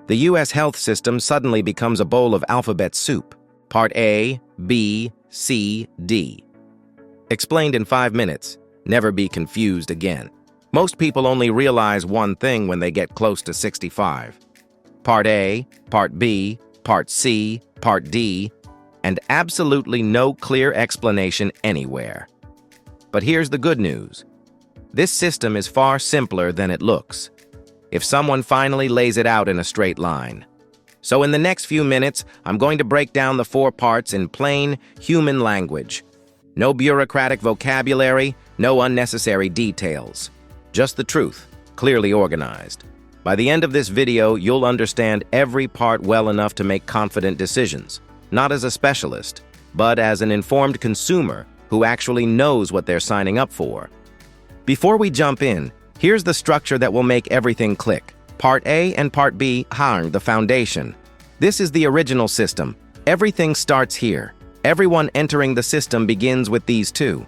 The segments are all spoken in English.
The U.S. health system suddenly becomes a bowl of alphabet soup. Part A, B, C, D. Explained in 5 minutes. Never be confused again. Most people only realize one thing when they get close to 65. Part A, Part B, Part C, Part D, and absolutely no clear explanation anywhere. But here's the good news. This system is far simpler than it looks, if someone finally lays it out in a straight line. So in the next few minutes, I'm going to break down the 4 parts in plain, human language. No bureaucratic vocabulary, no unnecessary details. Just the truth, clearly organized. By the end of this video, you'll understand every part well enough to make confident decisions, not as a specialist, but as an informed consumer who actually knows what they're signing up for. Before we jump in, here's the structure that will make everything click. Part A and Part B hang the foundation. This is the original system. Everything starts here. Everyone entering the system begins with these 2.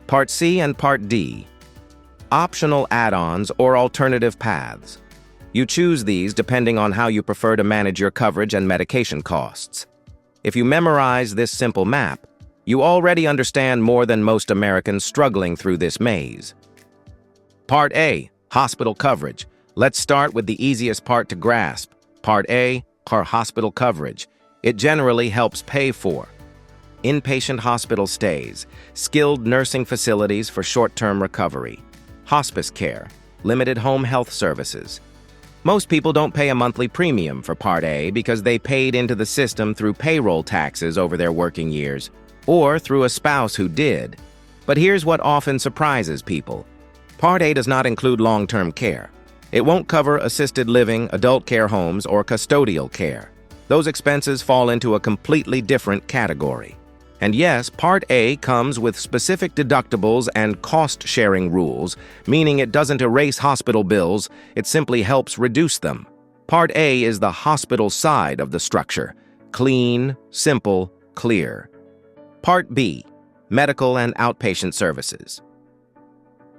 Part C and Part D. Optional add-ons or alternative paths. You choose these depending on how you prefer to manage your coverage and medication costs. If you memorize this simple map, you already understand more than most Americans struggling through this maze. Part A, hospital coverage. Let's start with the easiest part to grasp. Part A, hospital coverage. It generally helps pay for inpatient hospital stays, skilled nursing facilities for short-term recovery, hospice care, limited home health services. Most people don't pay a monthly premium for Part A because they paid into the system through payroll taxes over their working years, or through a spouse who did. But here's what often surprises people. Part A does not include long-term care. It won't cover assisted living, adult care homes, or custodial care. Those expenses fall into a completely different category. And yes, Part A comes with specific deductibles and cost-sharing rules, meaning it doesn't erase hospital bills, it simply helps reduce them. Part A is the hospital side of the structure. Clean, simple, clear. Part B, medical and outpatient services.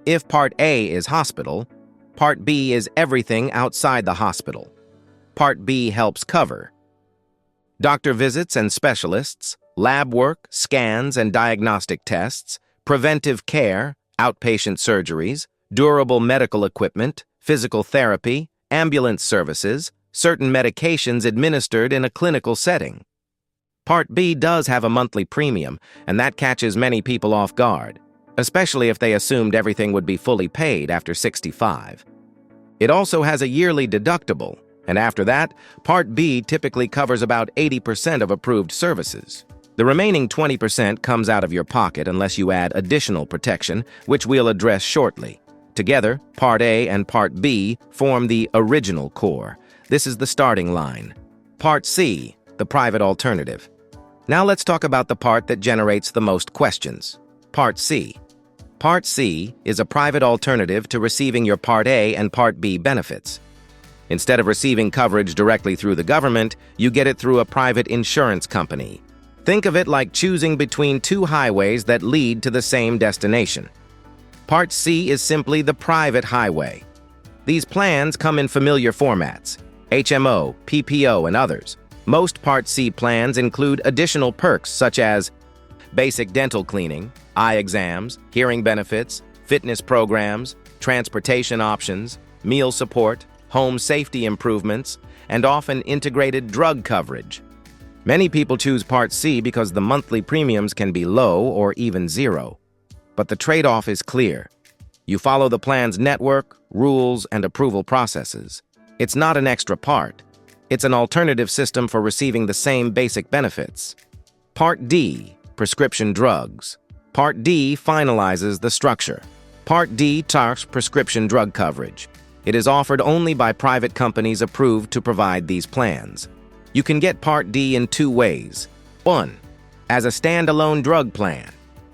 If Part A is hospital, Part B is everything outside the hospital. Part B helps cover doctor visits and specialists, lab work, scans and diagnostic tests, preventive care, outpatient surgeries, durable medical equipment, physical therapy, ambulance services, certain medications administered in a clinical setting. Part B does have a monthly premium, and that catches many people off guard, especially if they assumed everything would be fully paid after 65. It also has a yearly deductible, and after that, Part B typically covers about 80% of approved services. The remaining 20% comes out of your pocket unless you add additional protection, which we'll address shortly. Together, Part A and Part B form the original core. This is the starting line. Part C, the private alternative. Now let's talk about the part that generates the most questions. Part C. Part C is a private alternative to receiving your Part A and Part B benefits. Instead of receiving coverage directly through the government, you get it through a private insurance company. Think of it like choosing between 2 highways that lead to the same destination. Part C is simply the private highway. These plans come in familiar formats: HMO, PPO, and others. Most Part C plans include additional perks such as basic dental cleaning, eye exams, hearing benefits, fitness programs, transportation options, meal support, home safety improvements, and often integrated drug coverage. Many people choose Part C because the monthly premiums can be low or even zero. But the trade-off is clear. You follow the plan's network, rules, and approval processes. It's not an extra part. It's an alternative system for receiving the same basic benefits. Part D, prescription drugs. Part D finalizes the structure. Part D targets prescription drug coverage. It is offered only by private companies approved to provide these plans. You can get Part D in 2 ways. 1. As a standalone drug plan.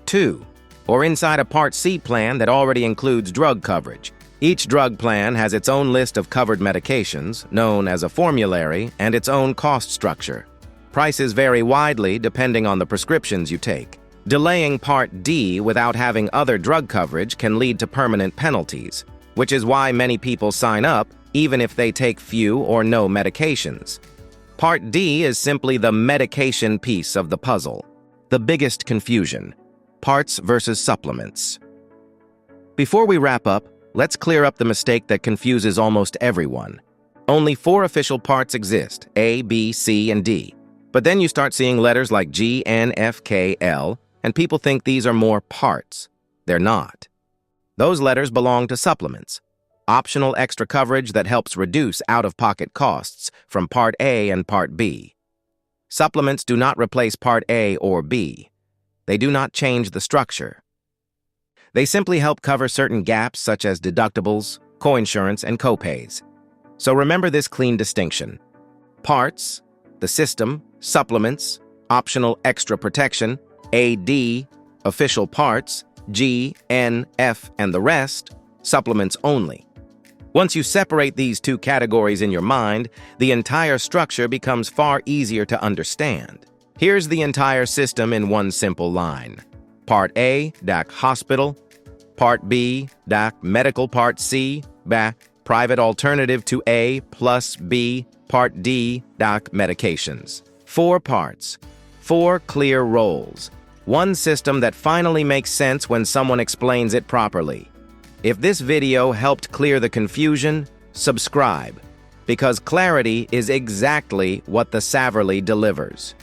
2. Or inside a Part C plan that already includes drug coverage. Each drug plan has its own list of covered medications, known as a formulary, and its own cost structure. Prices vary widely depending on the prescriptions you take. Delaying Part D without having other drug coverage can lead to permanent penalties, which is why many people sign up even if they take few or no medications. Part D is simply the medication piece of the puzzle. The biggest confusion: parts versus supplements. Before we wrap up, let's clear up the mistake that confuses almost everyone. Only 4 official parts exist: A, B, C, and D. But then you start seeing letters like G, N, F, K, L, and people think these are more parts. They're not. Those letters belong to supplements, optional extra coverage that helps reduce out-of-pocket costs from Part A and Part B. Supplements do not replace Part A or B. They do not change the structure. They simply help cover certain gaps such as deductibles, coinsurance, and copays. So remember this clean distinction: parts, the system; supplements, optional extra protection; AD, official parts; G, N, F, and the rest, supplements only. Once you separate these 2 categories in your mind, the entire structure becomes far easier to understand. Here's the entire system in one simple line. Part A, hospital. Part B, medical. Part C, private alternative to A plus B. Part D, medications. 4 parts, 4 clear roles. One system that finally makes sense when someone explains it properly. If this video helped clear the confusion, subscribe, because clarity is exactly what the Savrly delivers.